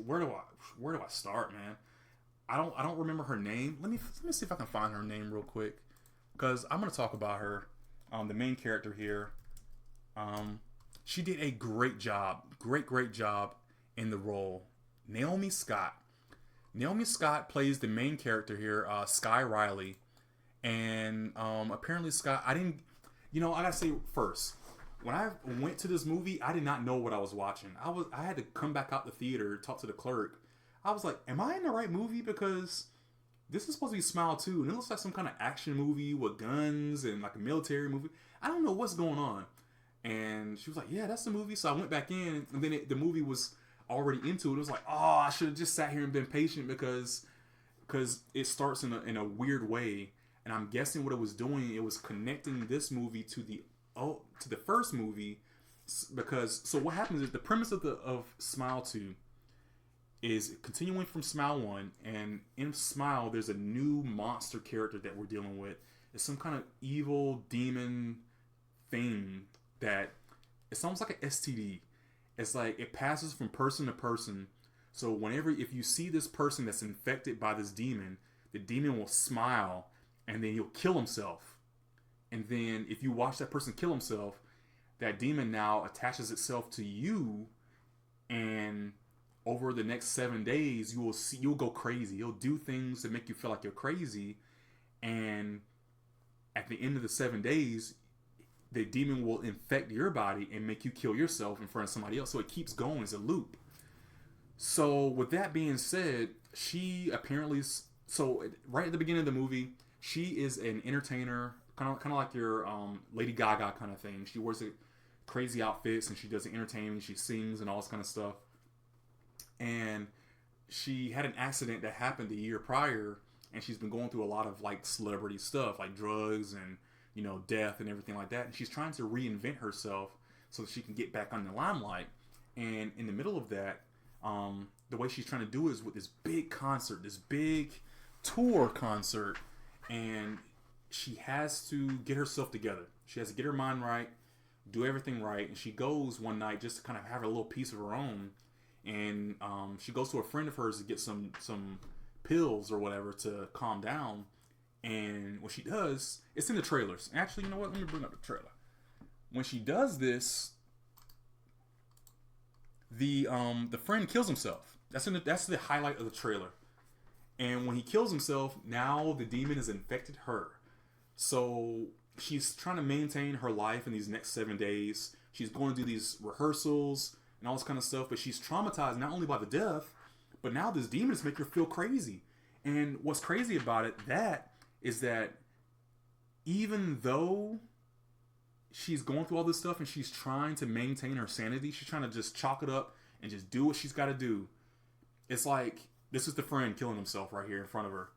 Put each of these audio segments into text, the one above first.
where do I start, man? I don't remember her name. Let me see if I can find her name real quick, because I'm gonna talk about her, the main character here. She did a great job, great job in the role. Naomi Scott. Naomi Scott plays the main character here, Sky Riley, and apparently Scott. I didn't, I gotta say first, when I went to this movie, I did not know what I was watching. I had to come back out the theater, talk to the clerk. I was like, am I in the right movie? Because this is supposed to be Smile 2, and it looks like some kind of action movie with guns and like a military movie. I don't know what's going on. And she was like, yeah, that's the movie. So I went back in, and then the movie was already into it. It was like, oh, I should have just sat here and been patient because it starts in a weird way. And I'm guessing what it was doing, it was connecting this movie to the first movie, because so what happens is the premise of Smile 2 is continuing from Smile 1, and in Smile there's a new monster character that we're dealing with. It's some kind of evil demon thing that it's almost like an STD. It's like it passes from person to person. So if you see this person that's infected by this demon, the demon will smile and then he'll kill himself. And then if you watch that person kill himself, that demon now attaches itself to you, and over the next 7 days, you'll go crazy. You'll do things that make you feel like you're crazy, and at the end of the 7 days, the demon will infect your body and make you kill yourself in front of somebody else. So it keeps going as a loop. So with that being said, she apparently, so right at the beginning of the movie, she is an entertainer, kind of like your Lady Gaga kind of thing. She wears crazy outfits and she does the entertaining. She sings and all this kind of stuff. And she had an accident that happened a year prior, and she's been going through a lot of like celebrity stuff, like drugs and death and everything like that. And she's trying to reinvent herself so that she can get back on the limelight. And in the middle of that, the way she's trying to do it is with this big concert, this big tour concert, and she has to get herself together. She has to get her mind right, do everything right, and she goes one night just to kind of have a little piece of her own. And she goes to a friend of hers to get some pills or whatever to calm down. And what she does, it's in the trailers. Actually, you know what? Let me bring up the trailer. When she does this, the friend kills himself. That's the highlight of the trailer. And when he kills himself, now the demon has infected her. So she's trying to maintain her life in these next 7 days. She's going to do these rehearsals and all this kind of stuff, but she's traumatized not only by the death, but now this demon is making her feel crazy. And what's crazy about it, is that even though she's going through all this stuff and she's trying to maintain her sanity, she's trying to just chalk it up and just do what she's got to do. It's like, this is the friend killing himself right here in front of her.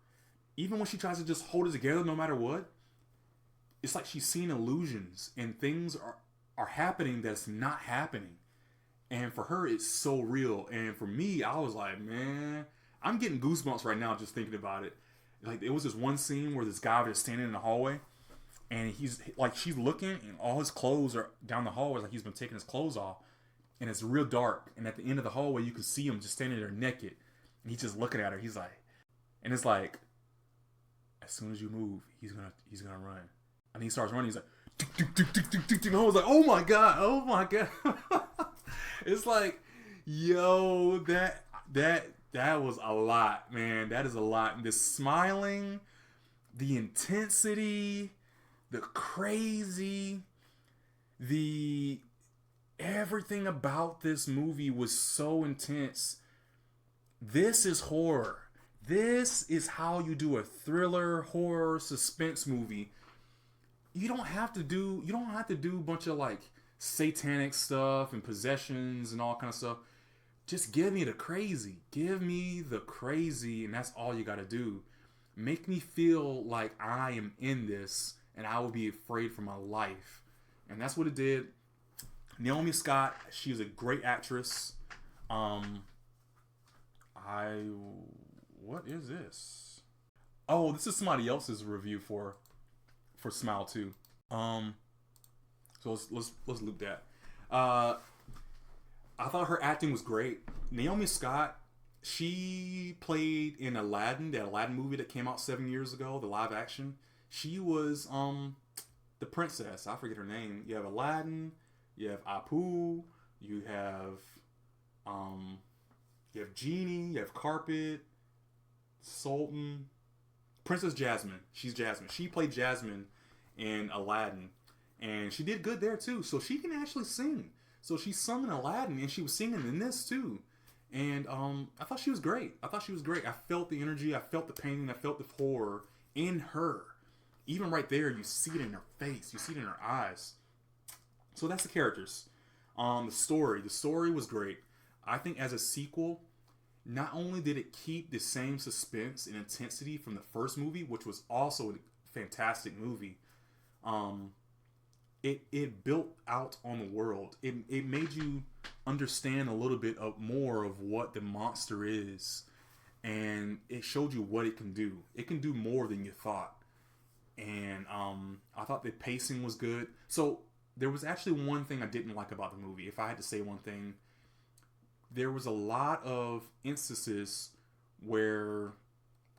Even when she tries to just hold it together no matter what, it's like she's seeing illusions and things are happening that's not happening. And for her, it's so real. And for me, I was like, man, I'm getting goosebumps right now just thinking about it. Like, there was this one scene where this guy was standing in the hallway, and he's like, she's looking, and all his clothes are down the hallway, like he's been taking his clothes off, and it's real dark. And at the end of the hallway, you can see him just standing there naked, and he's just looking at her. He's like, and it's like, as soon as you move, he's gonna run. And he starts running. He's like, tick, tick, tick, tick, tick, tick. And I was like, oh my god. It's like, yo, that was a lot, man. That is a lot. And the smiling, the intensity, the crazy, everything about this movie was so intense. This is horror. This is how you do a thriller, horror, suspense movie. You don't have to do a bunch of like satanic stuff and possessions and all kind of stuff. Just give me the crazy. Give me the crazy, and that's all you got to do. Make me feel like I am in this, and I will be afraid for my life. And that's what it did. Naomi Scott, she's a great actress. What is this? Oh, this is somebody else's review for Smile 2. So let's loop that. I thought her acting was great. Naomi Scott, She played in Aladdin, the Aladdin movie that came out 7 years ago, the live action. She was the princess. I forget her name. You have Aladdin, you have Apu, you have um you have Genie, you have Carpet, Sultan, Princess Jasmine. She's Jasmine. She played Jasmine in Aladdin, and she did good there too. So she can actually sing. So she sung in Aladdin, and she was singing in this too. And I thought she was great. I thought she was great. I felt the energy. I felt the pain. I felt the horror in her. Even right there, you see it in her face. You see it in her eyes. So that's the characters. The story. The story was great. I think as a sequel, not only did it keep the same suspense and intensity from the first movie, which was also a fantastic movie, it built out on the world. It made you understand a little bit more of what the monster is, and it showed you what it can do. It can do more than you thought. And I thought the pacing was good. So there was actually one thing I didn't like about the movie. If I had to say one thing, there was a lot of instances where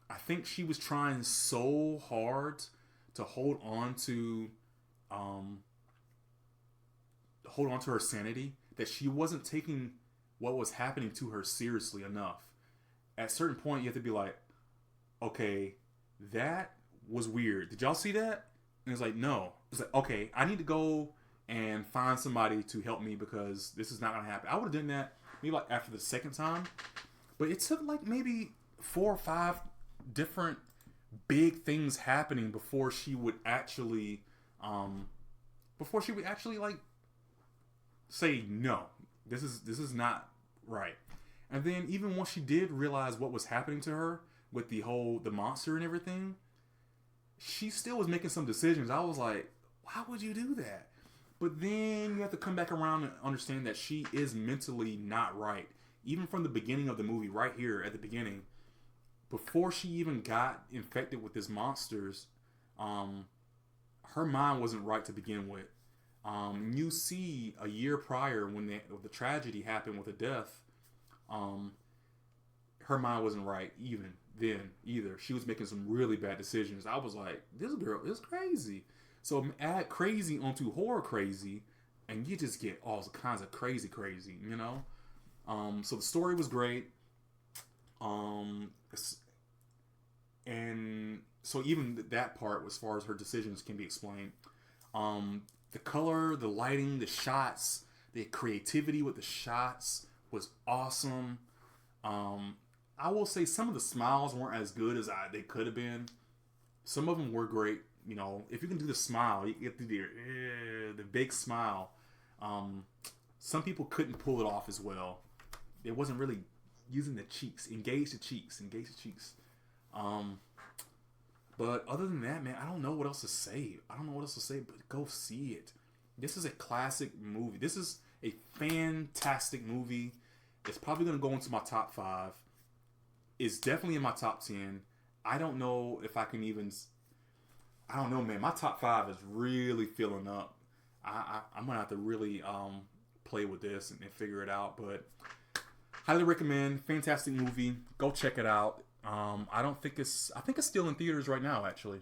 I think she was trying so hard to hold on to her sanity that she wasn't taking what was happening to her seriously enough. At a certain point, you have to be like, okay, that was weird. Did y'all see that? And it's like, no. It's like, okay, I need to go and find somebody to help me because this is not going to happen. I would have done that maybe like after the second time. But it took like maybe 4 or 5 different big things happening before she would actually like say no. This is not right. And then even once she did realize what was happening to her with the monster and everything, she still was making some decisions. I was like, why would you do that? But then you have to come back around and understand that she is mentally not right. Even from the beginning of the movie, right here at the beginning, before she even got infected with this monsters, her mind wasn't right to begin with. You see a year prior when the tragedy happened with the death, her mind wasn't right even then either. She was making some really bad decisions. I was like, this girl is crazy. So add crazy onto horror crazy, and you just get all kinds of crazy, you know? So the story was great. And so even that part, as far as her decisions can be explained, the color, the lighting, the shots, the creativity with the shots was awesome. I will say some of the smiles weren't as good as they could have been. Some of them were great. You know, if you can do the smile, you get the big smile. Some people couldn't pull it off as well. It wasn't really using the cheeks. Engage the cheeks. But other than that, man, I don't know what else to say. But go see it. This is a classic movie. This is a fantastic movie. It's probably going to go into my top 5. It's definitely in my top 10. I don't know if I can even... I don't know, man. My top 5 is really filling up. I'm going to have to really play with this and figure it out. But highly recommend. Fantastic movie. Go check it out. I think it's still in theaters right now, actually.